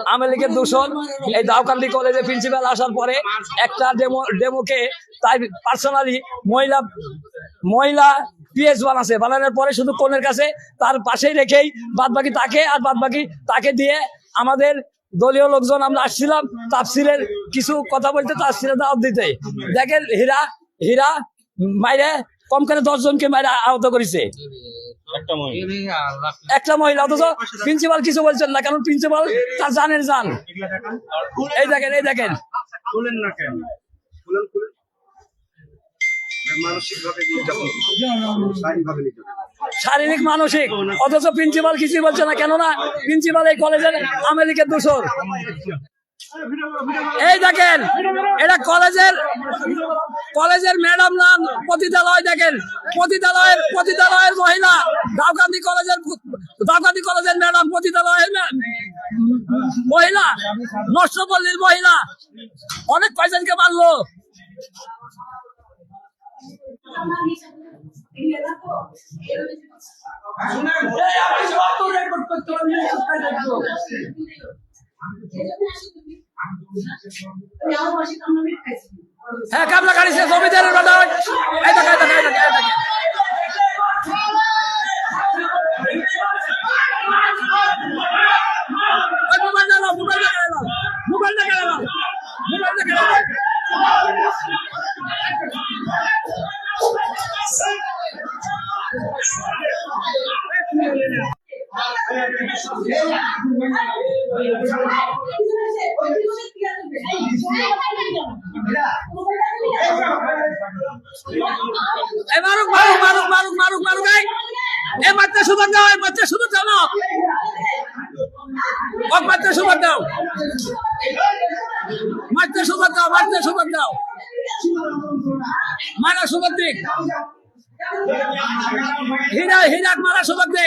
আওয়ামী লীগের দূষণ এই দাউকান্দি কলেজে প্রিন্সিপাল আসার পরে একটা ডেমোকে তাই পার্সোনালি মহিলা পিএস বানানোর পরে শুধু কোণের কাছে তার পাশেই রেখেই বাদবাকি তাকে দিয়ে আমাদের দলীয় লোকজন আমরা আসছিলাম তাফসিরের কিছু কথা বলতে, তাফসিরের দাওয়াত দিতে। দেখেন হীরা মাইরে কম করে 10 জনকে মাইরে আহত করেছে একটা মহিলা, অথচ প্রিন্সিপাল কিছু বলছেন না, কারণ প্রিন্সিপাল তার জানের জান। এই দেখেন শারীরিক মানসিক, অথচ প্রিন্সিপাল কিছুই বলছে না। কেননা প্রিন্সিপাল এই কলেজের আওয়ামী লীগের দূষণ। এই দেখেন এটা কলেজের ম্যাডাম নাম পতিতালয়। দেখেন পতিতালয়ের মহিলা, দাউকান্দি কলেজের ম্যাডাম পতিতালয়ের মহিলা, নষ্টপল্লীর মহিলা, অনেক কয়জনকে মারলো। হ্যাঁ, কামলা গাড়িছে জমিদারের বেটা। মারা সুযোগ দিক, হীরাক মারা সুযোগ দে।